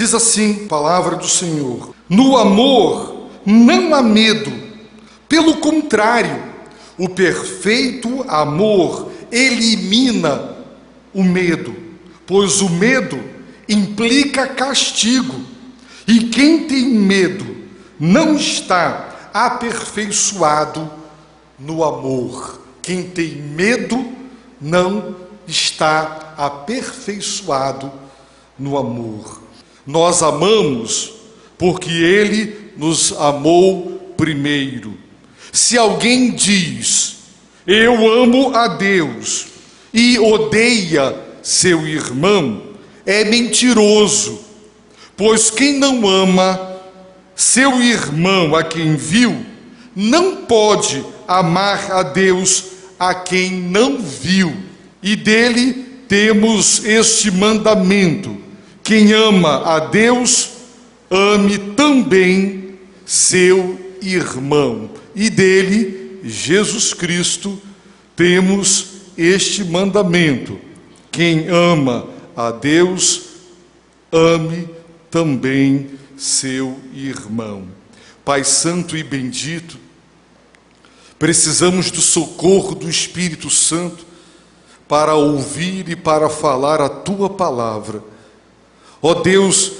Diz assim a palavra do Senhor: no amor não há medo, pelo contrário, o perfeito amor elimina o medo, pois o medo implica castigo, e quem tem medo não está aperfeiçoado no amor. Quem tem medo não está aperfeiçoado no amor. Nós amamos porque Ele nos amou primeiro. Se alguém diz, eu amo a Deus, e odeia seu irmão, é mentiroso, pois quem não ama seu irmão a quem viu, não pode amar a Deus a quem não viu. E dele temos este mandamento: quem ama a Deus, ame também seu irmão. E dele, Jesus Cristo, temos este mandamento: quem ama a Deus, ame também seu irmão. Pai santo e bendito, precisamos do socorro do Espírito Santo para ouvir e para falar a Tua palavra. Ó Deus,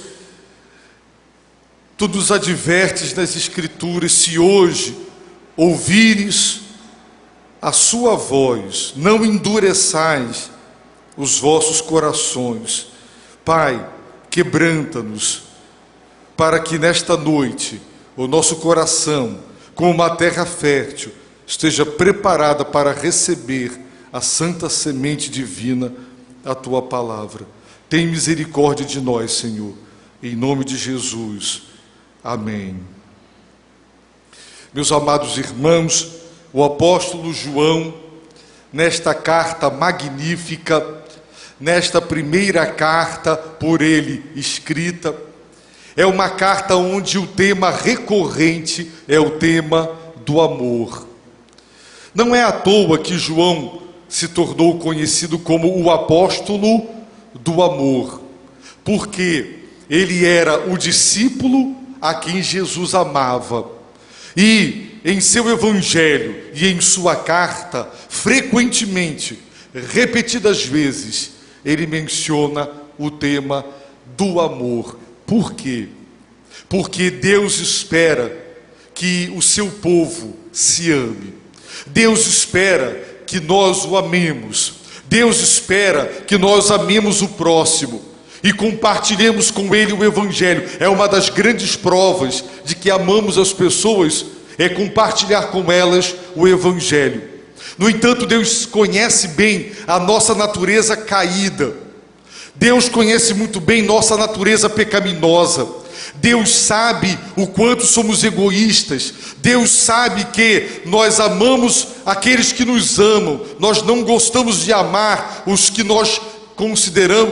Tu nos advertes nas Escrituras: se hoje ouvires a Sua voz, não endureçais os vossos corações. Pai, quebranta-nos, para que nesta noite o nosso coração, como uma terra fértil, esteja preparada para receber a santa semente divina, a Tua palavra. Tem misericórdia de nós, Senhor, em nome de Jesus. Amém. Meus amados irmãos, o apóstolo João, nesta carta magnífica, nesta primeira carta por ele escrita, é uma carta onde o tema recorrente é o tema do amor. Não é à toa que João se tornou conhecido como o apóstolo do amor, porque ele era o discípulo a quem Jesus amava. E em seu evangelho e em sua carta, frequentemente, repetidas vezes, ele menciona o tema do amor. Por quê? Porque Deus espera que o seu povo se ame. Deus espera que nós o amemos. Deus espera que nós amemos o próximo e compartilhemos com ele o evangelho. É uma das grandes provas de que amamos as pessoas, é compartilhar com elas o evangelho. No entanto, Deus conhece bem a nossa natureza caída. Deus conhece muito bem nossa natureza pecaminosa. Deus sabe o quanto somos egoístas. Deus sabe que nós amamos aqueles que nos amam. Nós não gostamos de amar os que nós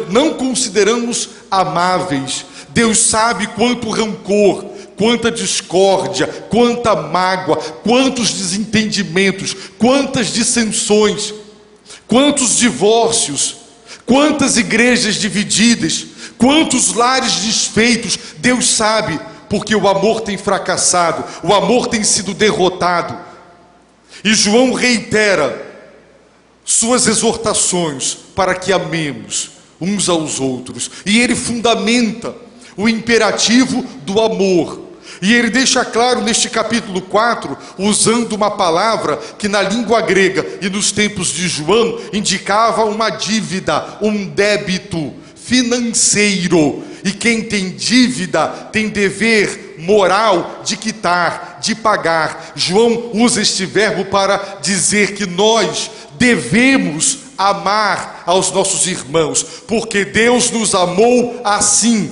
não consideramos amáveis. Deus sabe quanto rancor, quanta discórdia, quanta mágoa, quantos desentendimentos, quantas dissensões, quantos divórcios, quantas igrejas divididas, quantos lares desfeitos. Deus sabe, porque o amor tem fracassado, o amor tem sido derrotado. E João reitera suas exortações para que amemos uns aos outros. E ele fundamenta o imperativo do amor. E ele deixa claro neste capítulo 4, usando uma palavra que na língua grega e nos tempos de João indicava uma dívida, um débito financeiro. E quem tem dívida tem dever moral de quitar, de pagar. João usa este verbo para dizer que nós devemos amar aos nossos irmãos, porque Deus nos amou assim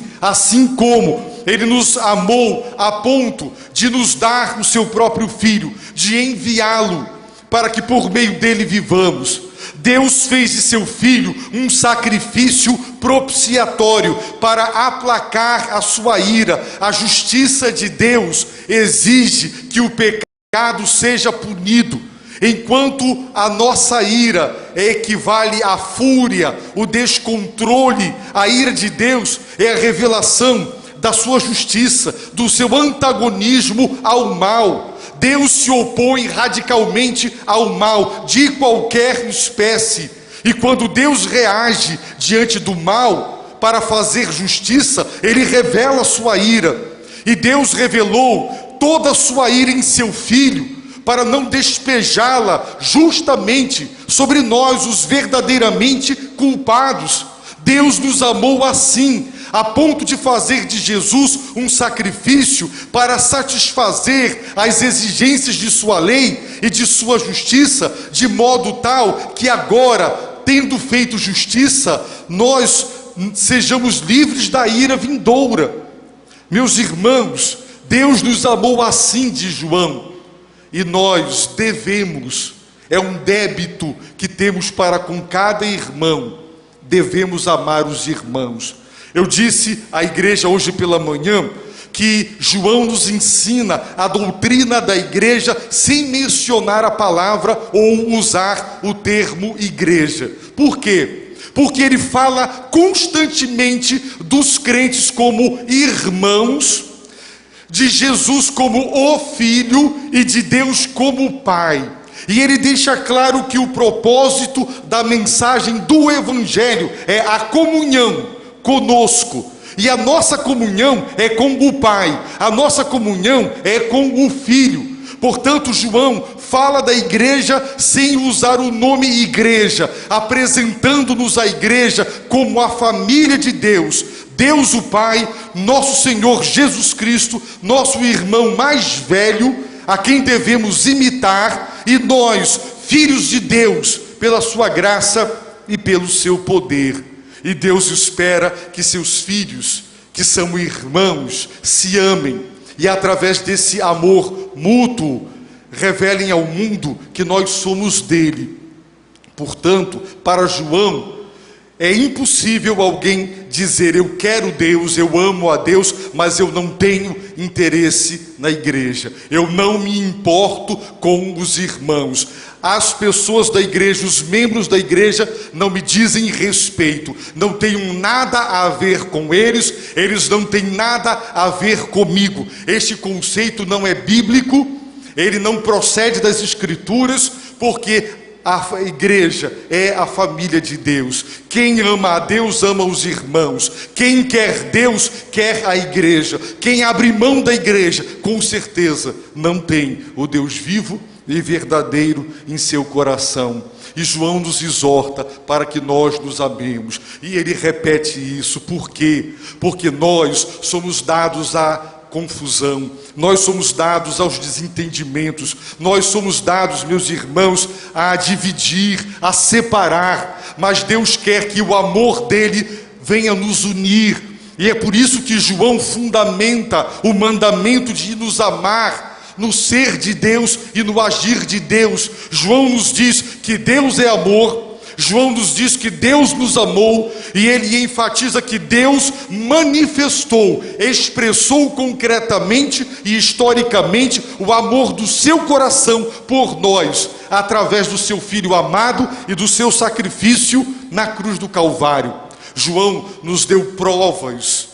como Ele nos amou a ponto de nos dar o seu próprio Filho, de enviá-lo para que por meio dele vivamos. Deus fez de seu Filho um sacrifício propiciatório para aplacar a sua ira. A justiça de Deus exige que o pecado seja punido. Enquanto a nossa ira equivale à fúria, o descontrole, a ira de Deus é a revelação da sua justiça, do seu antagonismo ao mal. Deus se opõe radicalmente ao mal, de qualquer espécie. E quando Deus reage diante do mal para fazer justiça, Ele revela a sua ira. E Deus revelou toda a sua ira em seu Filho, para não despejá-la justamente sobre nós, os verdadeiramente culpados. Deus nos amou assim, a ponto de fazer de Jesus um sacrifício para satisfazer as exigências de sua lei e de sua justiça, de modo tal que agora, tendo feito justiça, nós sejamos livres da ira vindoura. Meus irmãos, Deus nos amou assim, diz João, e nós devemos, é um débito que temos para com cada irmão, devemos amar os irmãos. Eu disse à igreja hoje pela manhã que João nos ensina a doutrina da igreja sem mencionar a palavra ou usar o termo igreja. Por quê? Porque ele fala constantemente dos crentes como irmãos, de Jesus como o Filho e de Deus como Pai. E ele deixa claro que o propósito da mensagem do Evangelho é a comunhão conosco. E a nossa comunhão é com o Pai, a nossa comunhão é com o Filho. Portanto, João fala da igreja sem usar o nome igreja, apresentando-nos a igreja como a família de Deus. Deus o Pai, nosso Senhor Jesus Cristo, nosso irmão mais velho, a quem devemos imitar, e nós, filhos de Deus, pela sua graça e pelo seu poder. E Deus espera que seus filhos, que são irmãos, se amem, e através desse amor mútuo, revelem ao mundo que nós somos dele. Portanto, para João, é impossível alguém dizer: eu quero Deus, eu amo a Deus, mas eu não tenho interesse na igreja, eu não me importo com os irmãos. As pessoas da igreja, os membros da igreja, não me dizem respeito, não tenho nada a ver com eles, eles não têm nada a ver comigo. Este conceito não é bíblico, ele não procede das Escrituras, porque a igreja é a família de Deus. Quem ama a Deus ama os irmãos. Quem quer Deus quer a igreja. Quem abre mão da igreja, com certeza não tem o Deus vivo e verdadeiro em seu coração. E João nos exorta para que nós nos amemos. E ele repete isso. Por quê? Porque nós somos dados a confusão, nós somos dados aos desentendimentos, nós somos dados, meus irmãos, a dividir, a separar, mas Deus quer que o amor dele venha nos unir, e é por isso que João fundamenta o mandamento de nos amar no ser de Deus e no agir de Deus. João nos diz que Deus é amor, João nos diz que Deus nos amou, e ele enfatiza que Deus manifestou, expressou concretamente e historicamente o amor do seu coração por nós, através do seu Filho amado e do seu sacrifício na cruz do Calvário. João nos deu provas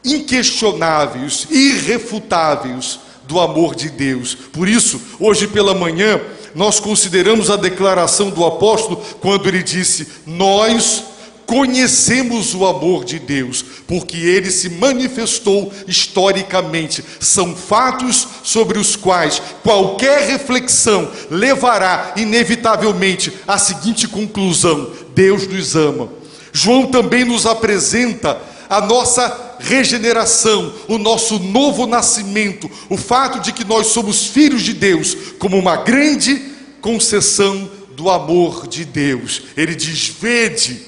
inquestionáveis, irrefutáveis do amor de Deus. Por isso, hoje pela manhã, nós consideramos a declaração do apóstolo quando ele disse: nós conhecemos o amor de Deus, porque ele se manifestou historicamente. São fatos sobre os quais qualquer reflexão levará inevitavelmente à seguinte conclusão: Deus nos ama. João também nos apresenta a nossa regeneração, o nosso novo nascimento, o fato de que nós somos filhos de Deus, como uma grande concessão do amor de Deus. Ele diz: vede,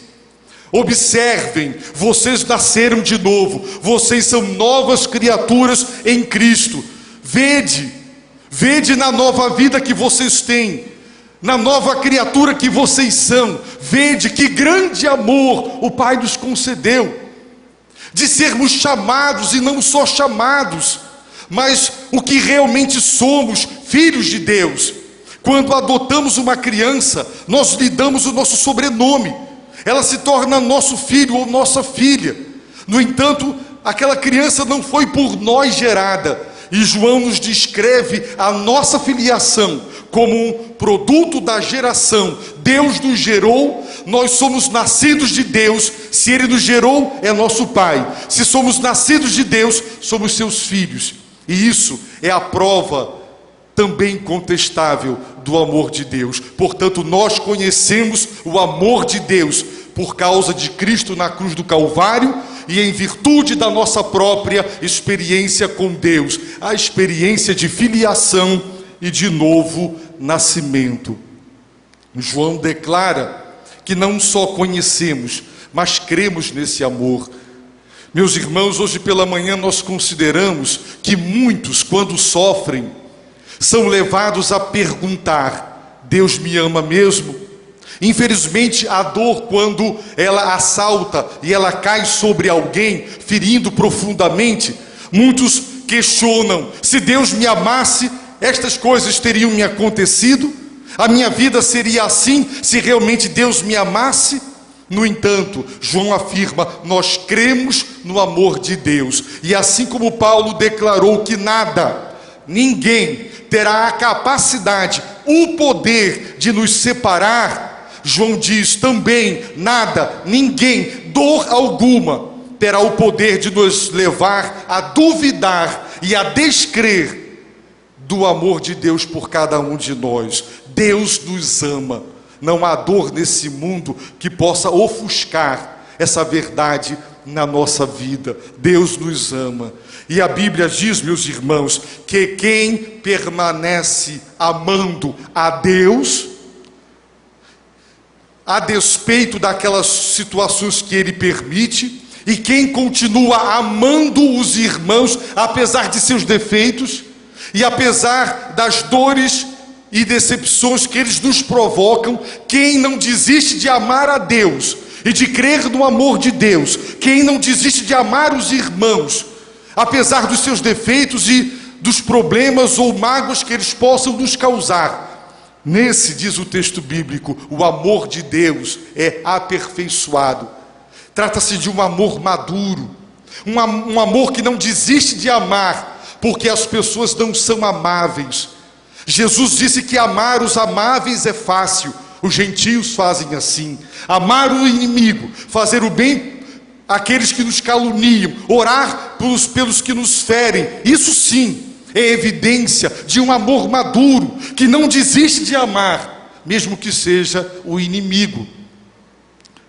observem, vocês nasceram de novo, vocês são novas criaturas em Cristo. Vede na nova vida que vocês têm, na nova criatura que vocês são. Vede que grande amor o Pai nos concedeu, de sermos chamados, e não só chamados, mas o que realmente somos, filhos de Deus. Quando adotamos uma criança, nós lhe damos o nosso sobrenome. Ela se torna nosso filho ou nossa filha. No entanto, aquela criança não foi por nós gerada. E João nos descreve a nossa filiação como um produto da geração. Deus nos gerou, nós somos nascidos de Deus. Se Ele nos gerou, é nosso Pai. Se somos nascidos de Deus, somos seus filhos. E isso é a prova também incontestável do amor de Deus. Portanto, nós conhecemos o amor de Deus por causa de Cristo na cruz do Calvário e em virtude da nossa própria experiência com Deus, a experiência de filiação e de novo nascimento. João declara que não só conhecemos, mas cremos nesse amor. Meus irmãos, hoje pela manhã nós consideramos que muitos, quando sofrem, são levados a perguntar: Deus me ama mesmo? Infelizmente, a dor, quando ela assalta e ela cai sobre alguém, ferindo profundamente, muitos questionam: se Deus me amasse, estas coisas teriam me acontecido? A minha vida seria assim se realmente Deus me amasse? No entanto, João afirma: nós cremos no amor de Deus. E assim como Paulo declarou que nada, ninguém terá a capacidade, o poder de nos separar, João diz também: nada, ninguém, dor alguma, terá o poder de nos levar a duvidar e a descrer do amor de Deus por cada um de nós. Deus nos ama. Não há dor nesse mundo que possa ofuscar essa verdade na nossa vida. Deus nos ama. E a Bíblia diz, meus irmãos, que quem permanece amando a Deus, a despeito daquelas situações que Ele permite, e quem continua amando os irmãos, apesar de seus defeitos, e apesar das dores e decepções que eles nos provocam, quem não desiste de amar a Deus e de crer no amor de Deus, quem não desiste de amar os irmãos, apesar dos seus defeitos e dos problemas ou mágoas que eles possam nos causar, nesse, diz o texto bíblico, o amor de Deus é aperfeiçoado. Trata-se de um amor maduro, um amor que não desiste de amar, porque as pessoas não são amáveis. Jesus disse que amar os amáveis é fácil, os gentios fazem assim. Amar o inimigo, fazer o bem àqueles que nos caluniam, orar pelos que nos ferem, isso sim é evidência de um amor maduro, que não desiste de amar, mesmo que seja o inimigo.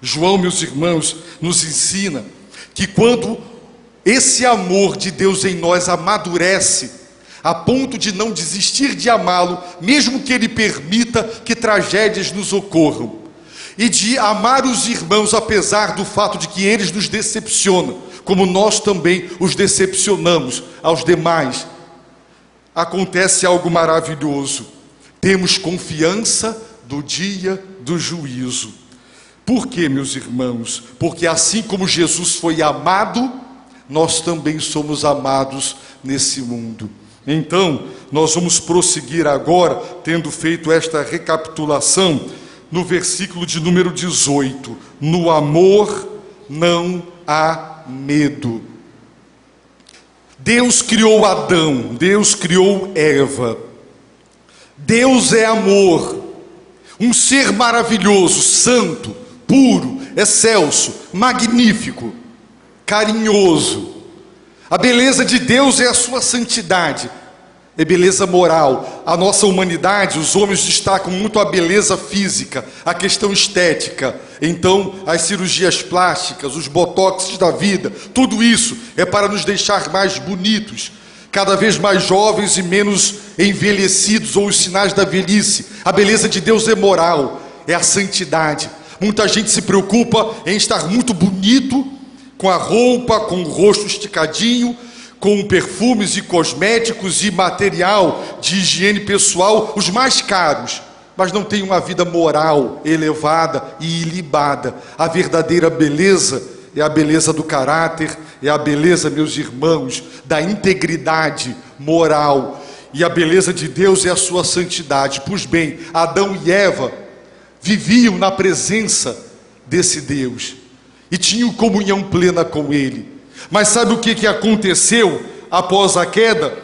João, meus irmãos, nos ensina que quando esse amor de Deus em nós amadurece, a ponto de não desistir de amá-lo, mesmo que Ele permita que tragédias nos ocorram, e de amar os irmãos apesar do fato de que eles nos decepcionam, como nós também os decepcionamos aos demais, acontece algo maravilhoso. Temos confiança do dia do juízo. Por quê, meus irmãos? Porque assim como Jesus foi amado, nós também somos amados nesse mundo. Então, nós vamos prosseguir agora, tendo feito esta recapitulação, no versículo de número 18. No amor não há medo. Deus criou Adão, Deus criou Eva. Deus é amor, um ser maravilhoso, santo, puro, excelso, magnífico, carinhoso. A beleza de Deus é a sua santidade, é beleza moral. A nossa humanidade, os homens destacam muito a beleza física, a questão estética. Então, as cirurgias plásticas, os botoxes da vida, tudo isso é para nos deixar mais bonitos, cada vez mais jovens e menos envelhecidos, ou os sinais da velhice. A beleza de Deus é moral, é a santidade. Muita gente se preocupa em estar muito bonito, com a roupa, com o rosto esticadinho, com perfumes e cosméticos e material de higiene pessoal, os mais caros, mas não tem uma vida moral elevada e ilibada. A verdadeira beleza é a beleza do caráter, é a beleza, meus irmãos, da integridade moral. e a beleza de Deus é a sua santidade. Pois bem, Adão e Eva viviam na presença desse Deus e tinham comunhão plena com Ele. Mas sabe o que aconteceu após a queda?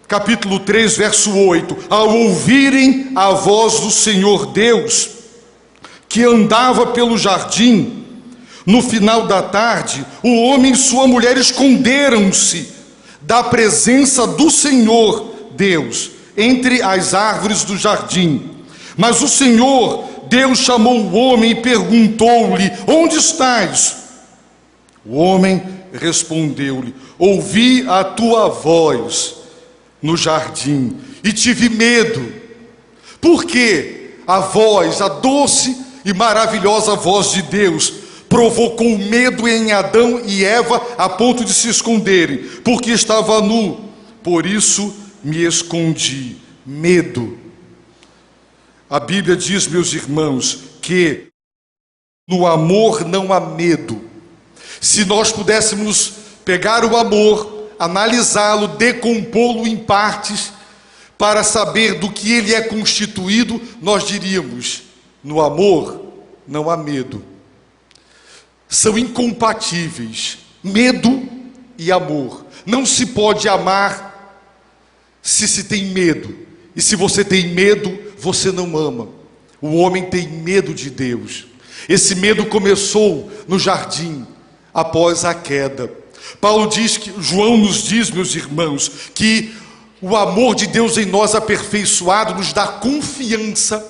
Capítulo 3, verso 8: ao ouvirem a voz do Senhor Deus, que andava pelo jardim, no final da tarde, o homem e sua mulher esconderam-se da presença do Senhor Deus entre as árvores do jardim. Mas o Senhor Deus chamou o homem e perguntou-lhe: onde estás? O homem respondeu-lhe: ouvi a tua voz no jardim e tive medo, porque a voz, a doce e maravilhosa voz de Deus, provocou medo em Adão e Eva a ponto de se esconderem, porque estava nu, por isso me escondi. Medo. A Bíblia diz, meus irmãos, que no amor não há medo. Se nós pudéssemos pegar o amor, analisá-lo, decompô-lo em partes, para saber do que ele é constituído, nós diríamos: no amor não há medo. São incompatíveis, medo e amor. Não se pode amar se tem medo. E se você tem medo, você não ama. O homem tem medo de Deus. Esse medo começou no jardim, após a queda. João nos diz, meus irmãos, que o amor de Deus em nós aperfeiçoado nos dá confiança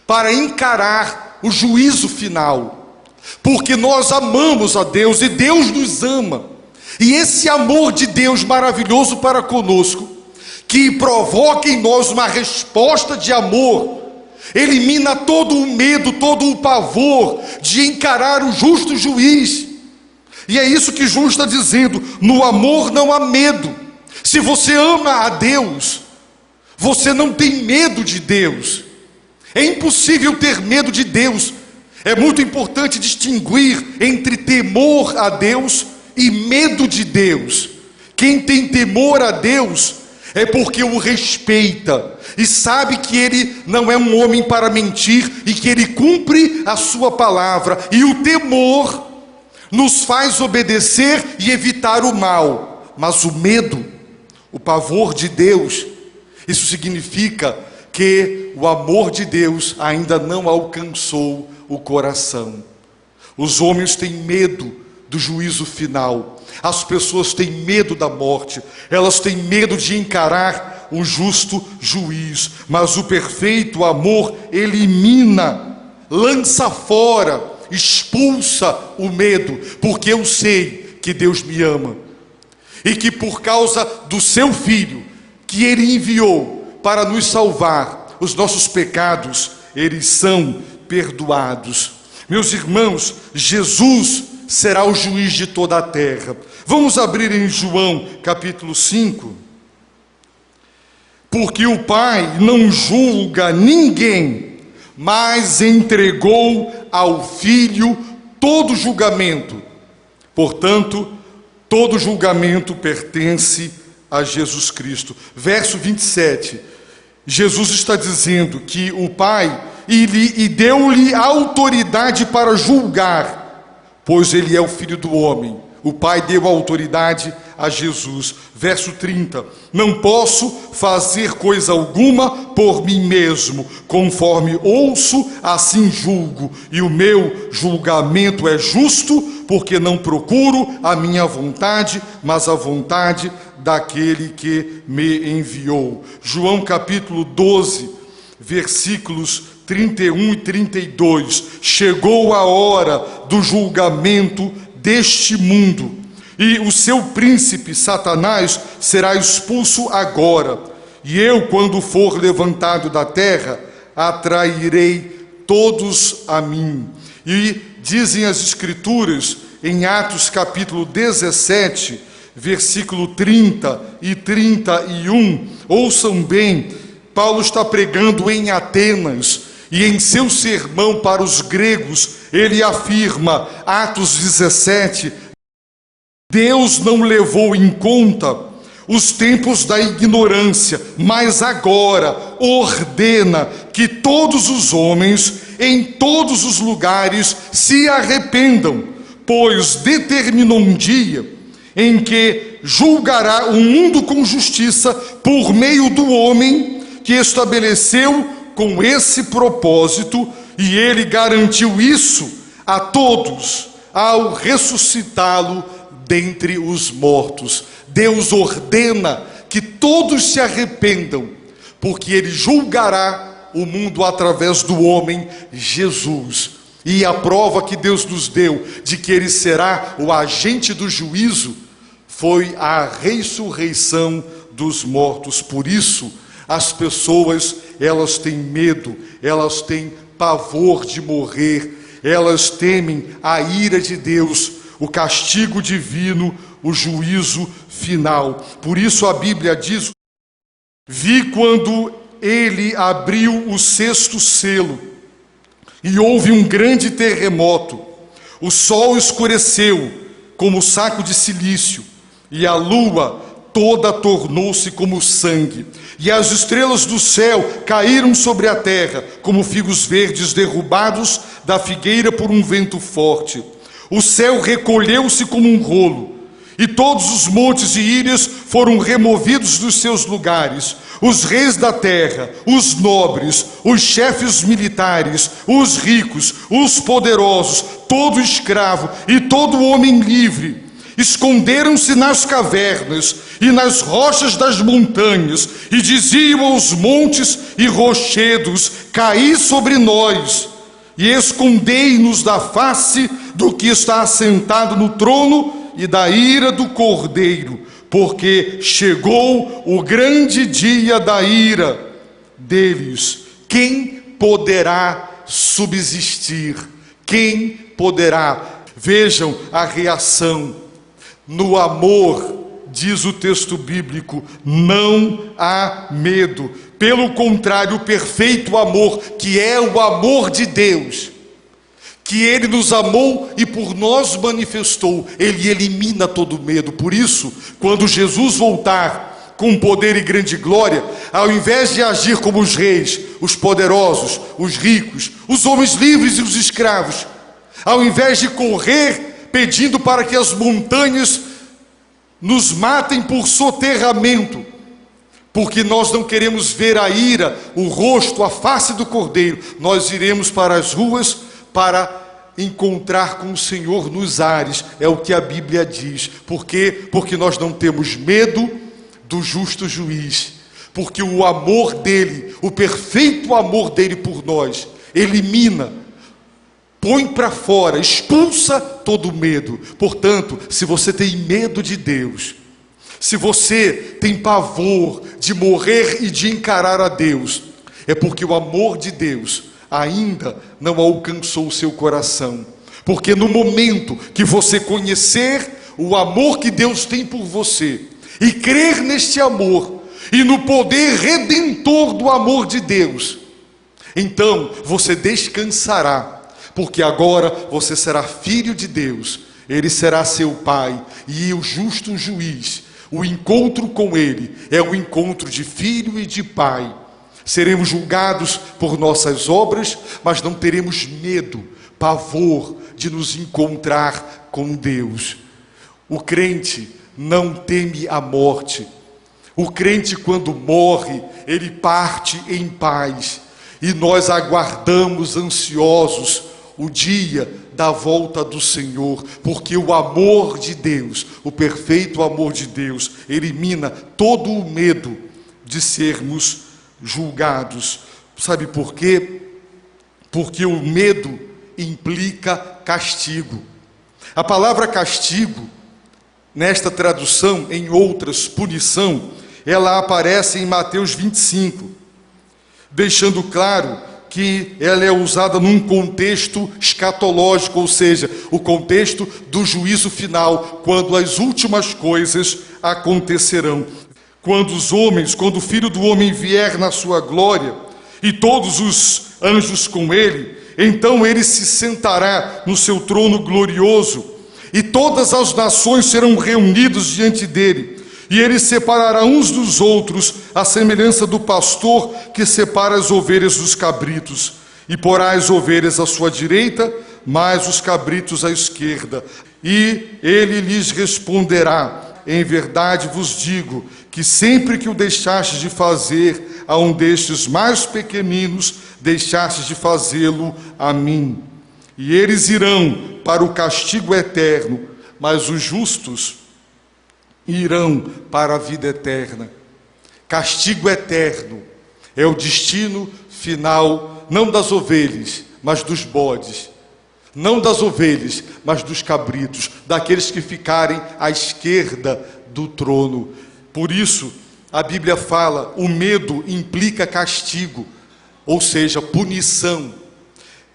para encarar o juízo final. Porque nós amamos a Deus e Deus nos ama. E esse amor de Deus maravilhoso para conosco, que provoca em nós uma resposta de amor, elimina todo o medo, todo o pavor de encarar o justo juiz. E é isso que João está dizendo: no amor não há medo. Se você ama a Deus, você não tem medo de Deus. É impossível ter medo de Deus. É muito importante distinguir entre temor a Deus e medo de Deus. Quem tem temor a Deus é porque o respeita e sabe que Ele não é um homem para mentir e que Ele cumpre a sua palavra. E o temor nos faz obedecer e evitar o mal. Mas o medo, o pavor de Deus, isso significa que o amor de Deus ainda não alcançou o coração. Os homens têm medo do juízo final. As pessoas têm medo da morte. Elas têm medo de encarar o justo juiz. Mas o perfeito amor elimina, lança fora, expulsa o medo, porque eu sei que Deus me ama e que por causa do seu Filho, que Ele enviou para nos salvar, os nossos pecados, eles são perdoados. Meus irmãos, Jesus será o juiz de toda a terra. Vamos abrir em João capítulo 5. Porque o Pai não julga ninguém, mas entregou ao Filho todo julgamento. Portanto, todo julgamento pertence a Jesus Cristo. Verso 27, Jesus está dizendo que o Pai e deu-lhe autoridade para julgar, pois Ele é o Filho do homem. O Pai deu autoridade a Jesus. Verso 30, não posso fazer coisa alguma por mim mesmo, conforme ouço, assim julgo, e o meu julgamento é justo, porque não procuro a minha vontade, mas a vontade daquele que me enviou. João capítulo 12, versículos 31 e 32, chegou a hora do julgamento deste mundo, e o seu príncipe Satanás será expulso agora, e eu, quando for levantado da terra, atrairei todos a mim. E dizem as Escrituras, em Atos capítulo 17, versículo 30 e 31, ouçam bem, Paulo está pregando em Atenas, e em seu sermão para os gregos, ele afirma, Atos 17, Deus não levou em conta os tempos da ignorância, mas agora ordena que todos os homens, em todos os lugares, se arrependam, pois determinou um dia em que julgará o mundo com justiça por meio do homem que estabeleceu com esse propósito, e ele garantiu isso a todos ao ressuscitá-lo dentre os mortos. Deus ordena que todos se arrependam, porque ele julgará o mundo através do homem Jesus. E a prova que Deus nos deu de que ele será o agente do juízo foi a ressurreição dos mortos. Por isso, as pessoas, elas têm medo, elas têm pavor de morrer, elas temem a ira de Deus, o castigo divino, o juízo final. Por isso a Bíblia diz: vi quando ele abriu o sexto selo, e houve um grande terremoto. O sol escureceu como saco de cilício, e a lua toda tornou-se como sangue, e as estrelas do céu caíram sobre a terra, como figos verdes derrubados da figueira por um vento forte. O céu recolheu-se como um rolo, e todos os montes e ilhas foram removidos dos seus lugares. Os reis da terra, os nobres, os chefes militares, os ricos, os poderosos, todo escravo e todo homem livre, esconderam-se nas cavernas e nas rochas das montanhas, e diziam aos montes e rochedos: caí sobre nós, e escondei-nos da face do que está assentado no trono e da ira do Cordeiro, porque chegou o grande dia da ira deles. Quem poderá subsistir? Quem poderá? Vejam a reação. No amor, diz o texto bíblico, não há medo. Pelo contrário, o perfeito amor, que é o amor de Deus, que ele nos amou e por nós manifestou, ele elimina todo medo. Por isso, quando Jesus voltar com poder e grande glória, ao invés de agir como os reis, os poderosos, os ricos, os homens livres e os escravos, ao invés de correr pedindo para que as montanhas nos matem por soterramento, porque nós não queremos ver a ira, o rosto, a face do Cordeiro, nós iremos para as ruas para encontrar com o Senhor nos ares. É o que a Bíblia diz. Por quê? Porque nós não temos medo do justo juiz, porque o amor dele, o perfeito amor dele por nós, elimina, põe para fora, expulsa todo medo. Portanto, se você tem medo de Deus, se você tem pavor de morrer e de encarar a Deus, é porque o amor de Deus ainda não alcançou o seu coração. Porque no momento que você conhecer o amor que Deus tem por você, e crer neste amor, e no poder redentor do amor de Deus, então você descansará, porque agora você será filho de Deus, ele será seu pai, e o justo juiz, o encontro com ele é o encontro de filho e de pai. Seremos julgados por nossas obras, mas não teremos medo, pavor de nos encontrar com Deus. O crente não teme a morte. O crente, quando morre, ele parte em paz. E nós aguardamos ansiosos o dia da volta do Senhor, porque o amor de Deus, o perfeito amor de Deus, elimina todo o medo de sermos julgados. Sabe por quê? Porque o medo implica castigo. A palavra castigo, nesta tradução, em outras, punição, ela aparece em Mateus 25, deixando claro que ela é usada num contexto escatológico, ou seja, o contexto do juízo final, quando as últimas coisas acontecerão. Quando o Filho do Homem vier na sua glória, e todos os anjos com ele, então ele se sentará no seu trono glorioso, e todas as nações serão reunidas diante dele, E ele separará uns dos outros, à semelhança do pastor que separa as ovelhas dos cabritos. E porá as ovelhas à sua direita, mas os cabritos à esquerda. E ele lhes responderá: em verdade vos digo, que sempre que o deixastes de fazer a um destes mais pequeninos, deixastes de fazê-lo a mim. E eles irão para o castigo eterno, mas os justos irão para a vida eterna. Castigo eterno é o destino final, não das ovelhas, mas dos bodes. Não das ovelhas, mas dos cabritos, daqueles que ficarem à esquerda do trono. Por isso, a Bíblia fala, o medo implica castigo, ou seja, punição,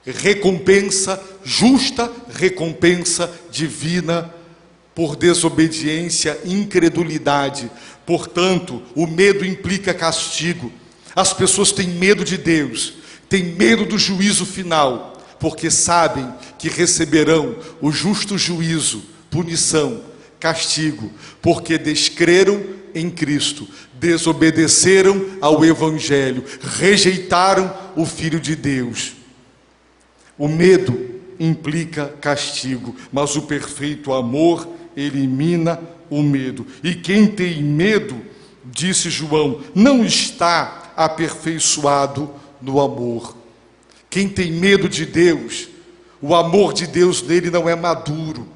recompensa justa, recompensa divina por desobediência, incredulidade. Portanto, o medo implica castigo. As pessoas têm medo de Deus, têm medo do juízo final, porque sabem que receberão o justo juízo, punição, castigo, porque descreram em Cristo, desobedeceram ao Evangelho, rejeitaram o Filho de Deus. O medo implica castigo, mas o perfeito amor elimina o medo. E quem tem medo, disse João, não está aperfeiçoado no amor. Quem tem medo de Deus, o amor de Deus nele não é maduro.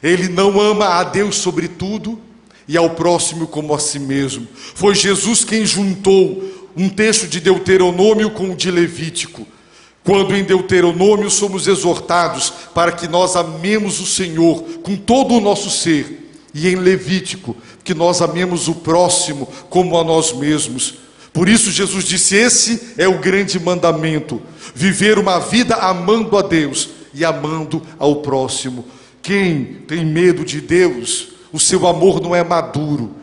Ele não ama a Deus sobre tudo e ao próximo como a si mesmo. Foi Jesus quem juntou um texto de Deuteronômio com o de Levítico. Quando em Deuteronômio somos exortados para que nós amemos o Senhor com todo o nosso ser, e em Levítico, que nós amemos o próximo como a nós mesmos. Por isso Jesus disse, esse é o grande mandamento, viver uma vida amando a Deus e amando ao próximo. Quem tem medo de Deus, o seu amor não é maduro,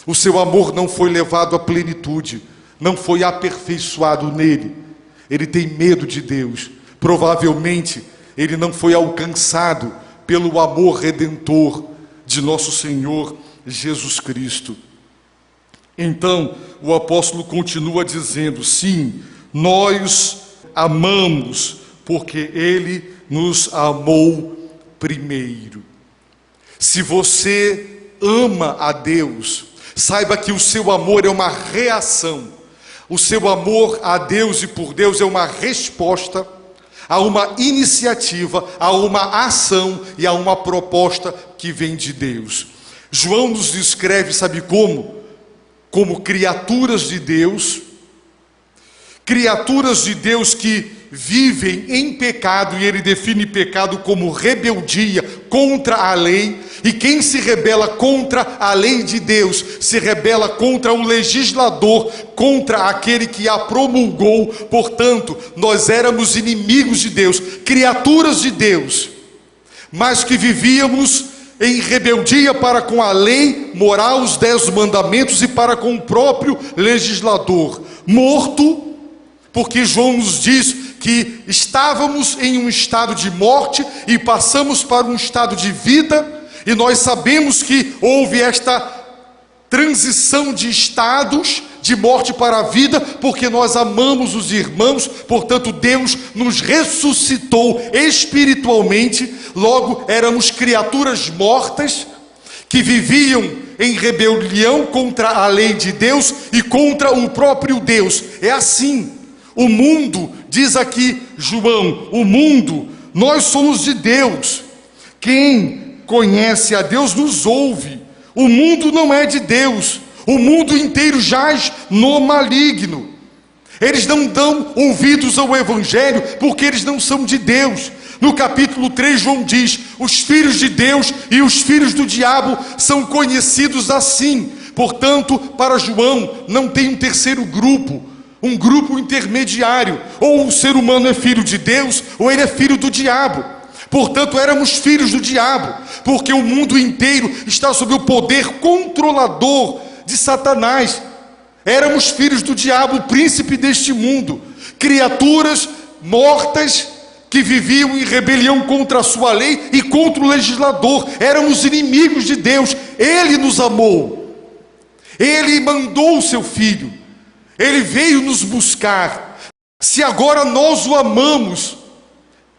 o seu amor não foi levado à plenitude, não foi aperfeiçoado nele. Ele tem medo de Deus, provavelmente ele não foi alcançado pelo amor redentor de nosso Senhor Jesus Cristo. Então, o apóstolo continua dizendo, sim, nós amamos, porque ele nos amou primeiro. Se você ama a Deus, saiba que o seu amor é uma reação. O seu amor a Deus e por Deus é uma resposta a uma iniciativa, a uma ação e a uma proposta que vem de Deus. João nos descreve, sabe como? Como criaturas de Deus que vivem em pecado, e ele define pecado como rebeldia contra a lei, e quem se rebela contra a lei de Deus, se rebela contra o legislador, contra aquele que a promulgou. Portanto, nós éramos inimigos de Deus, criaturas de Deus, mas que vivíamos em rebeldia para com a lei moral, os 10 mandamentos, e para com o próprio legislador, morto, porque João nos diz que estávamos em um estado de morte e passamos para um estado de vida, e nós sabemos que houve esta transição de estados, de morte para a vida, porque nós amamos os irmãos. Portanto, Deus nos ressuscitou espiritualmente. Logo, éramos criaturas mortas, que viviam em rebelião contra a lei de Deus e contra o próprio Deus. É assim. O mundo, diz aqui João, o mundo, nós somos de Deus. Quem conhece a Deus nos ouve. O mundo não é de Deus. O mundo inteiro jaz no maligno. Eles não dão ouvidos ao Evangelho porque eles não são de Deus. No capítulo 3, João diz, os filhos de Deus e os filhos do diabo são conhecidos assim. Portanto, para João, não tem um terceiro grupo, um grupo intermediário. Ou o ser humano é filho de Deus, ou ele é filho do diabo. Portanto, éramos filhos do diabo, porque o mundo inteiro está sob o poder controlador de Satanás. Éramos filhos do diabo, o príncipe deste mundo, criaturas mortas que viviam em rebelião contra a sua lei e contra o legislador. Éramos inimigos de Deus. Ele nos amou Ele mandou o seu Filho, Ele veio nos buscar. Se agora nós o amamos,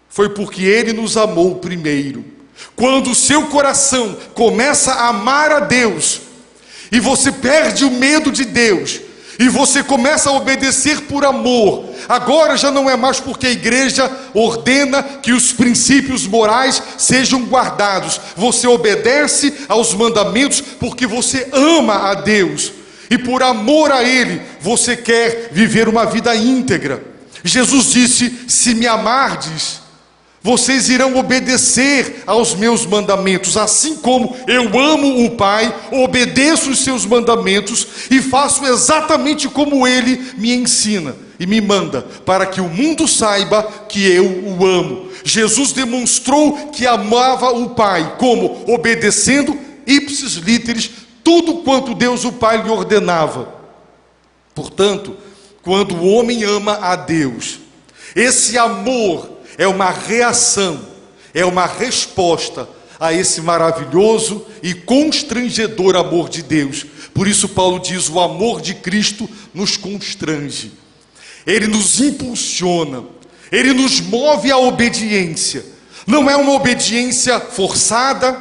foi porque Ele nos amou primeiro. Quando o seu coração começa a amar a Deus, e você perde o medo de Deus, e você começa a obedecer por amor, agora já não é mais porque a igreja ordena que os princípios morais sejam guardados. Você obedece aos mandamentos porque você ama a Deus, e por amor a Ele, você quer viver uma vida íntegra. Jesus disse: se me amardes, vocês irão obedecer aos meus mandamentos, assim como eu amo o Pai, obedeço os seus mandamentos e faço exatamente como Ele me ensina e me manda, para que o mundo saiba que eu o amo. Jesus demonstrou que amava o Pai, como? Obedecendo ipsis literis tudo quanto Deus o Pai lhe ordenava. Portanto, quando o homem ama a Deus, esse amor é uma reação, é uma resposta a esse maravilhoso e constrangedor amor de Deus. Por isso Paulo diz: o amor de Cristo nos constrange, Ele nos impulsiona, Ele nos move à obediência. Não é uma obediência forçada,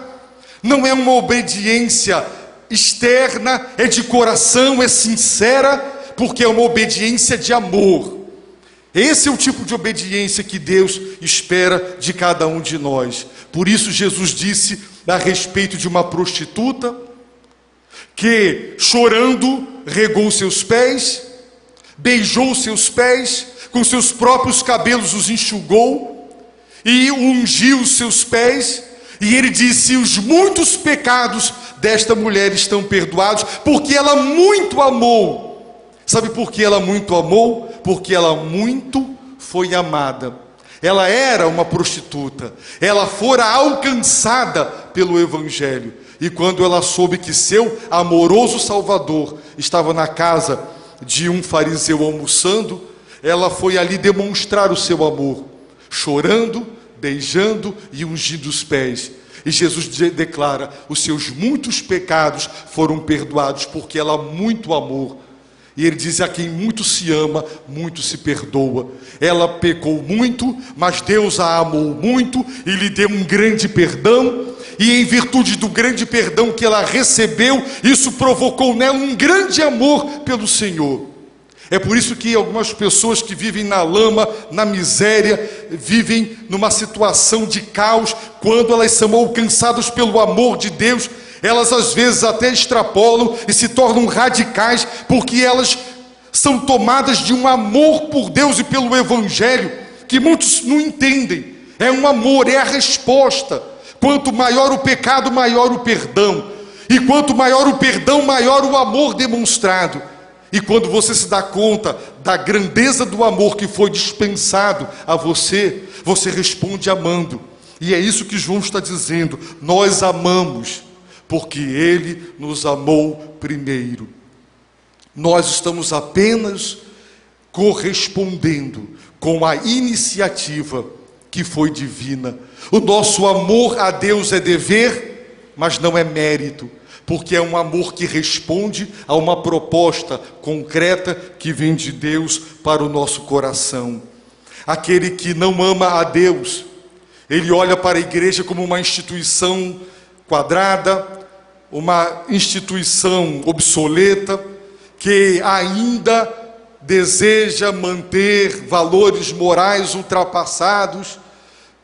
não é uma obediência externa, é de coração, é sincera, porque é uma obediência de amor. Esse é o tipo de obediência que Deus espera de cada um de nós. Por isso Jesus disse a respeito de uma prostituta que, chorando, regou seus pés, beijou seus pés, com seus próprios cabelos os enxugou e ungiu os seus pés. E ele disse: os muitos pecados desta mulher estão perdoados, porque ela muito amou. Sabe por que ela muito amou? Porque ela muito foi amada. Ela era uma prostituta, ela fora alcançada pelo Evangelho, e quando ela soube que seu amoroso Salvador estava na casa de um fariseu almoçando, ela foi ali demonstrar o seu amor, chorando, beijando e ungindo os pés. E Jesus declara: os seus muitos pecados foram perdoados, porque ela muito amou. E ele diz: a quem muito se ama, muito se perdoa. Ela pecou muito, mas Deus a amou muito e lhe deu um grande perdão. E em virtude do grande perdão que ela recebeu, isso provocou nela um grande amor pelo Senhor. É por isso que algumas pessoas que vivem na lama, na miséria, vivem numa situação de caos, quando elas são alcançadas pelo amor de Deus, elas às vezes até extrapolam e se tornam radicais, porque elas são tomadas de um amor por Deus e pelo Evangelho, que muitos não entendem. É um amor, é a resposta. Quanto maior o pecado, maior o perdão. E quanto maior o perdão, maior o amor demonstrado. E quando você se dá conta da grandeza do amor que foi dispensado a você, você responde amando. E é isso que João está dizendo: nós amamos, porque Ele nos amou primeiro. Nós estamos apenas correspondendo com a iniciativa que foi divina. O nosso amor a Deus é dever, mas não é mérito, porque é um amor que responde a uma proposta concreta que vem de Deus para o nosso coração. Aquele que não ama a Deus, ele olha para a igreja como uma instituição quadrada, uma instituição obsoleta, que ainda deseja manter valores morais ultrapassados,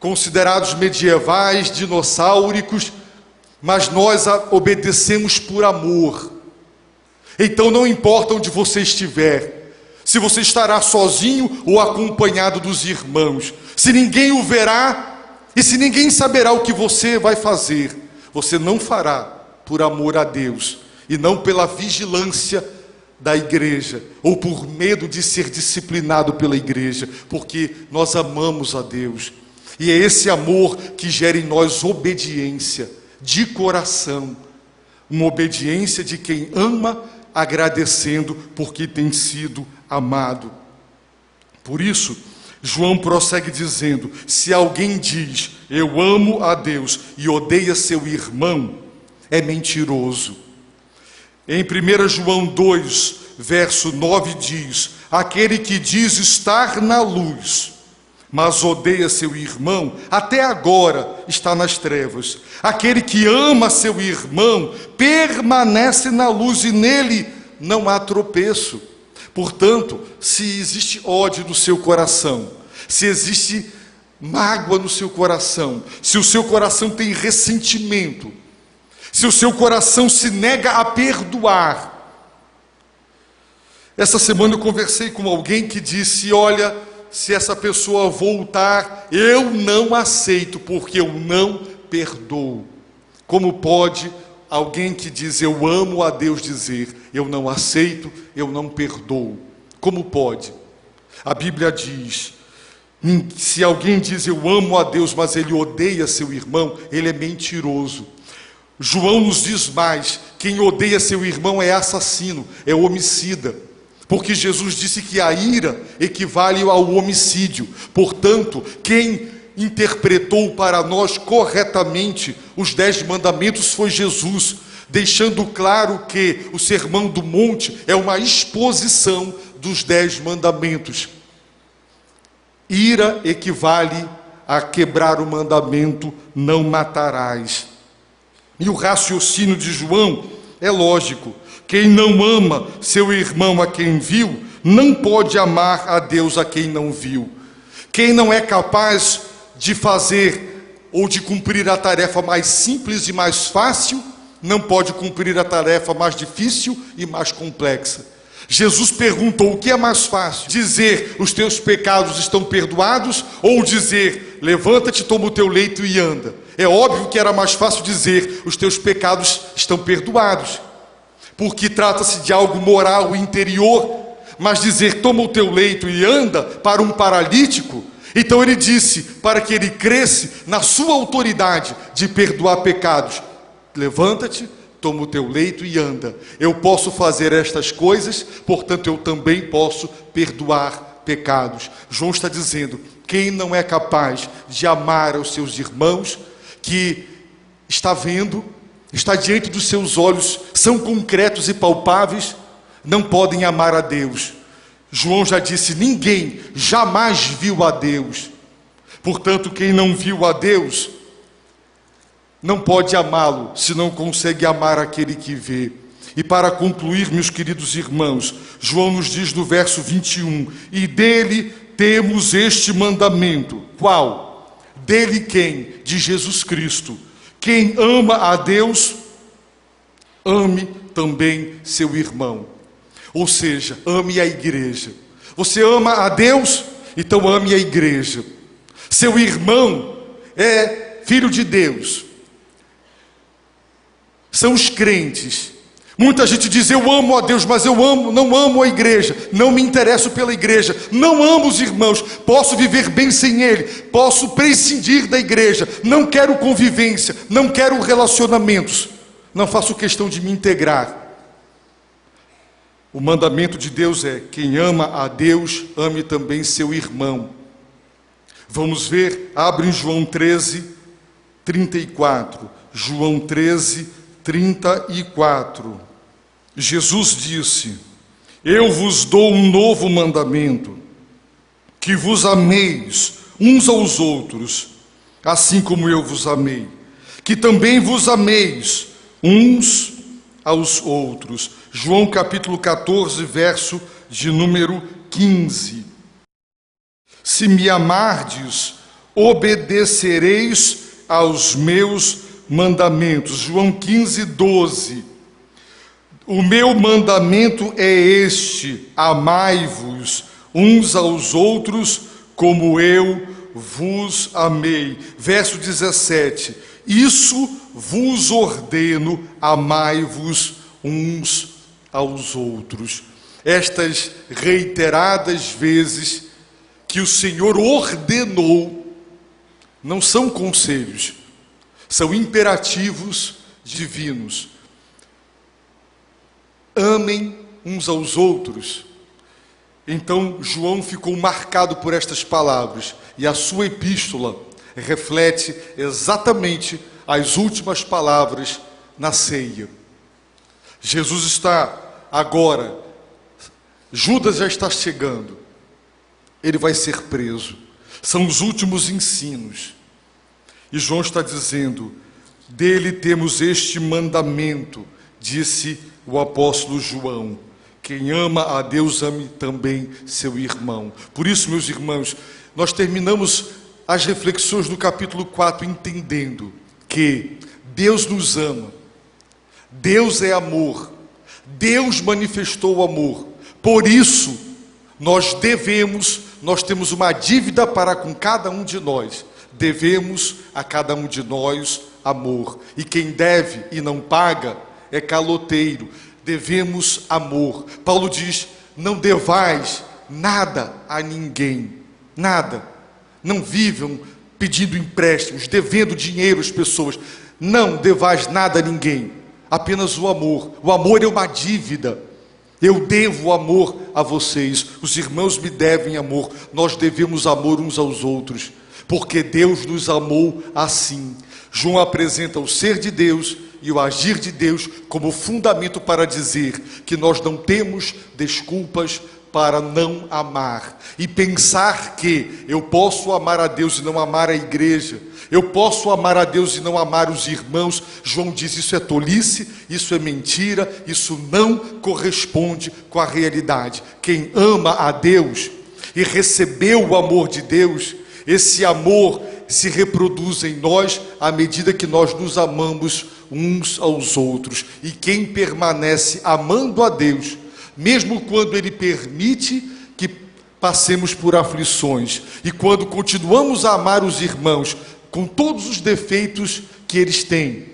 considerados medievais, dinossáuricos, mas nós obedecemos por amor. Então não importa onde você estiver, se você estará sozinho ou acompanhado dos irmãos, se ninguém o verá e se ninguém saberá o que você vai fazer, você não fará por amor a Deus e não pela vigilância da igreja ou por medo de ser disciplinado pela igreja, porque nós amamos a Deus. E é esse amor que gera em nós obediência de coração, uma obediência de quem ama, agradecendo porque tem sido amado. Por isso, João prossegue dizendo: se alguém diz eu amo a Deus e odeia seu irmão, é mentiroso. Em 1 João 2, verso 9 diz: aquele que diz estar na luz, mas odeia seu irmão, até agora está nas trevas. Aquele que ama seu irmão permanece na luz e nele não há tropeço. Portanto, se existe ódio no seu coração, se existe mágoa no seu coração, se o seu coração tem ressentimento, se o seu coração se nega a perdoar. Essa semana eu conversei com alguém que disse: olha, se essa pessoa voltar, eu não aceito, porque eu não perdoo. Como pode alguém que diz eu amo a Deus dizer eu não aceito, eu não perdoo? Como pode? A Bíblia diz: se alguém diz eu amo a Deus, mas ele odeia seu irmão, ele é mentiroso. João nos diz mais: quem odeia seu irmão é assassino, é homicida. Porque Jesus disse que a ira equivale ao homicídio. Portanto, quem interpretou para nós corretamente os 10 mandamentos foi Jesus, deixando claro que o Sermão do Monte é uma exposição dos 10 mandamentos. Ira equivale a quebrar o mandamento: não matarás. E o raciocínio de João é lógico: quem não ama seu irmão a quem viu, não pode amar a Deus a quem não viu. Quem não é capaz de fazer ou de cumprir a tarefa mais simples e mais fácil, não pode cumprir a tarefa mais difícil e mais complexa. Jesus perguntou: o que é mais fácil? Dizer os teus pecados estão perdoados, ou dizer levanta-te, toma o teu leito e anda? É óbvio que era mais fácil dizer os teus pecados estão perdoados, porque trata-se de algo moral interior. Mas dizer toma o teu leito e anda para um paralítico, então ele disse para que ele cresce na sua autoridade de perdoar pecados: levanta-te, toma o teu leito e anda. Eu posso fazer estas coisas, portanto eu também posso perdoar pecados. João está dizendo: quem não é capaz de amar aos seus irmãos, que está vendo, está diante dos seus olhos, são concretos e palpáveis, não podem amar a Deus. João já disse: ninguém jamais viu a Deus. Portanto, quem não viu a Deus não pode amá-lo, se não consegue amar aquele que vê. E para concluir, meus queridos irmãos, João nos diz no verso 21: e dele temos este mandamento. Qual? Dele quem? De Jesus Cristo. Quem ama a Deus, ame também seu irmão. Ou seja, ame a igreja. Você ama a Deus? Então ame a igreja. Seu irmão é filho de Deus. São os crentes. Muita gente diz: eu amo a Deus, mas eu não amo a igreja, não me interesso pela igreja, não amo os irmãos, posso viver bem sem ele, posso prescindir da igreja, não quero convivência, não quero relacionamentos, não faço questão de me integrar. O mandamento de Deus é: quem ama a Deus, ame também seu irmão. Vamos ver, abre em João 13, 34. João 13, 34. Jesus disse: eu vos dou um novo mandamento, que vos ameis uns aos outros, assim como eu vos amei, que também vos ameis uns aos outros. João capítulo 14, verso de número 15. Se me amardes, obedecereis aos meus mandamentos. João 15, 12. O meu mandamento é este: amai-vos uns aos outros como eu vos amei. Verso 17. Isso vos ordeno, amai-vos uns aos outros. Estas reiteradas vezes que o Senhor ordenou, não são conselhos, são imperativos divinos. Amem uns aos outros. Então João ficou marcado por estas palavras, e a sua epístola reflete exatamente as últimas palavras na ceia. Jesus está agora, Judas já está chegando, ele vai ser preso. São os últimos ensinos. E João está dizendo: dele temos este mandamento, disse o apóstolo João: quem ama a Deus, ame também seu irmão. Por isso, meus irmãos, nós terminamos as reflexões do capítulo 4 entendendo que Deus nos ama, Deus é amor, Deus manifestou o amor. Por isso, nós temos uma dívida para com cada um de nós. Devemos a cada um de nós amor. E quem deve e não paga é caloteiro. Devemos amor. Paulo diz: não devais nada a ninguém. Nada. Não vivam pedindo empréstimos, devendo dinheiro às pessoas. Não devais nada a ninguém. Apenas o amor. O amor é uma dívida. Eu devo amor a vocês. Os irmãos me devem amor. Nós devemos amor uns aos outros, porque Deus nos amou assim. João apresenta o ser de Deus e o agir de Deus como fundamento para dizer que nós não temos desculpas para não amar. E pensar que eu posso amar a Deus e não amar a igreja, eu posso amar a Deus e não amar os irmãos, João diz: isso é tolice, isso é mentira, isso não corresponde com a realidade. Quem ama a Deus e recebeu o amor de Deus, esse amor se reproduz em nós à medida que nós nos amamos uns aos outros. E quem permanece amando a Deus, mesmo quando Ele permite que passemos por aflições, e quando continuamos a amar os irmãos com todos os defeitos que eles têm,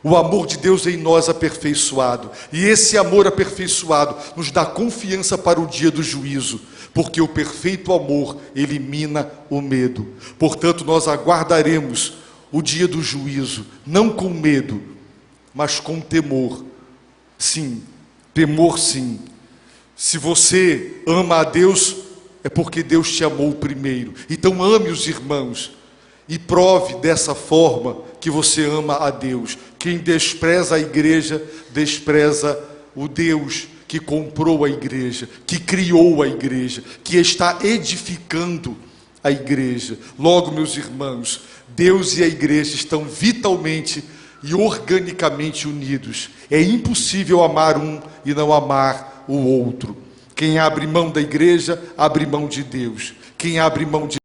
o amor de Deus em nós aperfeiçoado, e esse amor aperfeiçoado nos dá confiança para o dia do juízo, porque o perfeito amor elimina o medo. Portanto, nós aguardaremos o dia do juízo, não com medo, mas com temor. Sim, temor sim. Se você ama a Deus, é porque Deus te amou primeiro. Então ame os irmãos e prove dessa forma que você ama a Deus. Quem despreza a igreja, despreza o Deus que comprou a igreja, que criou a igreja, que está edificando a igreja. Logo, meus irmãos, Deus e a igreja estão vitalmente e organicamente unidos. É impossível amar um e não amar o outro. Quem abre mão da igreja, abre mão de Deus. Quem abre mão de